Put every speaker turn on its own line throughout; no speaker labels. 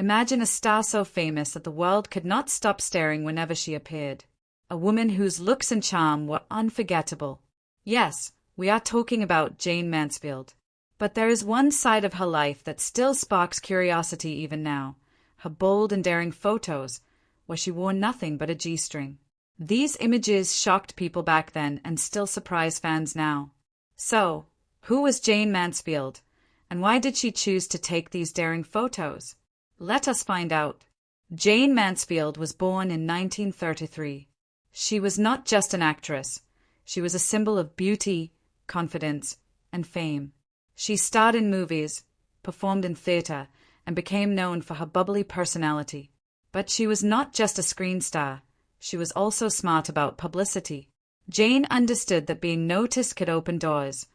Imagine a star so famous that the world could not stop staring whenever she appeared. A woman whose looks and charm were unforgettable. Yes, we are talking about Jayne Mansfield. But there is one side of her life that still sparks curiosity even now. Her bold and daring photos, where she wore nothing but a G-string. These images shocked people back then and still surprise fans now. So, who was Jayne Mansfield, and why did she choose to take these daring photos? Let us find out. Jayne Mansfield was born in 1933. She was not just an actress. She was a symbol of beauty, confidence, and fame. She starred in movies, performed in theater, and became known for her bubbly personality. But she was not just a screen star. She was also smart about publicity. Jayne understood that being noticed could open doors,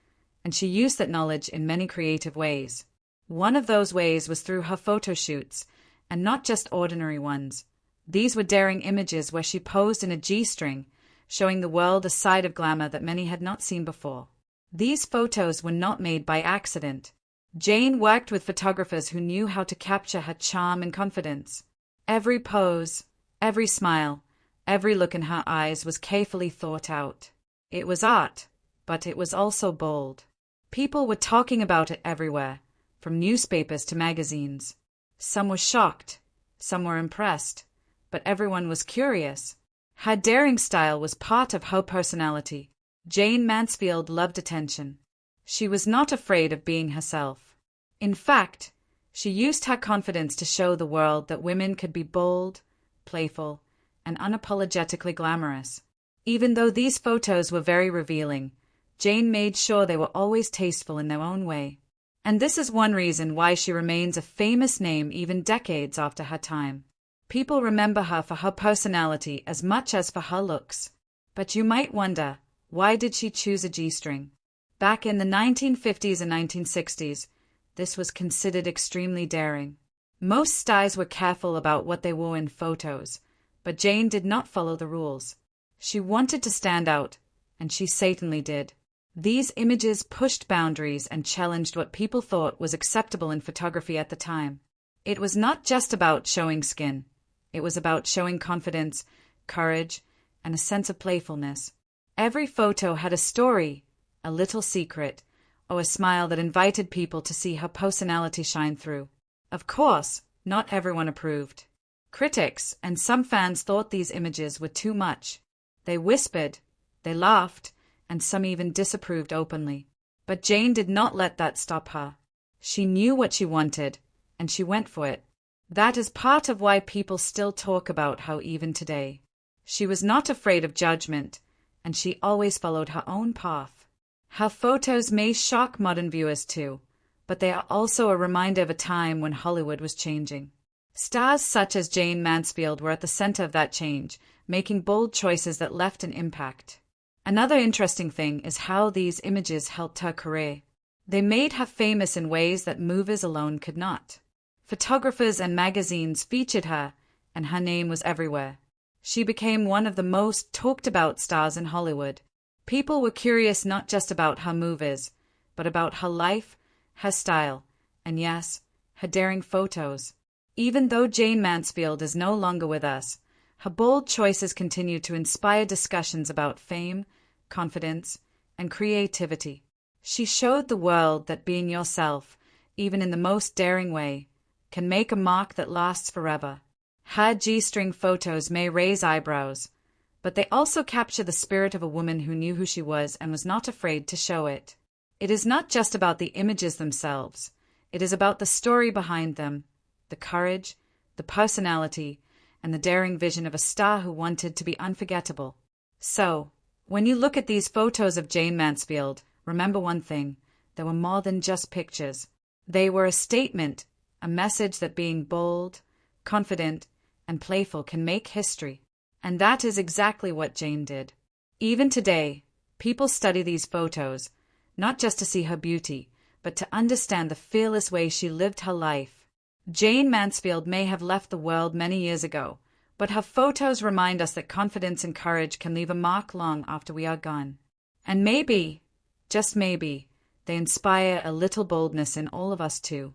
and she used that knowledge in many creative ways. One of those ways was through her photo shoots, and not just ordinary ones. These were daring images where she posed in a G-string, showing the world a side of glamour that many had not seen before. These photos were not made by accident. Jayne worked with photographers who knew how to capture her charm and confidence. Every pose, every smile, every look in her eyes was carefully thought out. It was art, but it was also bold. People were talking about it everywhere, from newspapers to magazines. Some were shocked, some were impressed, but everyone was curious. Her daring style was part of her personality. Jayne Mansfield loved attention. She was not afraid of being herself. In fact, she used her confidence to show the world that women could be bold, playful, and unapologetically glamorous. Even though these photos were very revealing, Jayne made sure they were always tasteful in their own way. And this is one reason why she remains a famous name even decades after her time. People remember her for her personality as much as for her looks. But you might wonder, why did she choose a G-string? Back in the 1950s and 1960s, this was considered extremely daring. Most stars were careful about what they wore in photos, but Jayne did not follow the rules. She wanted to stand out, and she certainly did. These images pushed boundaries and challenged what people thought was acceptable in photography at the time. It was not just about showing skin. It was about showing confidence, courage, and a sense of playfulness. Every photo had a story, a little secret, or a smile that invited people to see her personality shine through. Of course, not everyone approved. Critics and some fans thought these images were too much. They whispered, they laughed, and some even disapproved openly. But Jayne did not let that stop her. She knew what she wanted, and she went for it. That is part of why people still talk about her even today. She was not afraid of judgment, and she always followed her own path. Her photos may shock modern viewers too, but they are also a reminder of a time when Hollywood was changing. Stars such as Jayne Mansfield were at the center of that change, making bold choices that left an impact. Another interesting thing is how these images helped her career. They made her famous in ways that movies alone could not. Photographers and magazines featured her, and her name was everywhere. She became one of the most talked-about stars in Hollywood. People were curious not just about her movies, but about her life, her style, and yes, her daring photos. Even though Jayne Mansfield is no longer with us, her bold choices continue to inspire discussions about fame, confidence, and creativity. She showed the world that being yourself, even in the most daring way, can make a mark that lasts forever. Her G-string photos may raise eyebrows, but they also capture the spirit of a woman who knew who she was and was not afraid to show it. It is not just about the images themselves. It is about the story behind them, the courage, the personality, and the daring vision of a star who wanted to be unforgettable. So, when you look at these photos of Jayne Mansfield, remember one thing: there were more than just pictures. They were a statement, a message that being bold, confident, and playful can make history. And that is exactly what Jayne did. Even today, people study these photos, not just to see her beauty, but to understand the fearless way she lived her life. Jayne Mansfield may have left the world many years ago, but her photos remind us that confidence and courage can leave a mark long after we are gone. And maybe, just maybe, they inspire a little boldness in all of us too.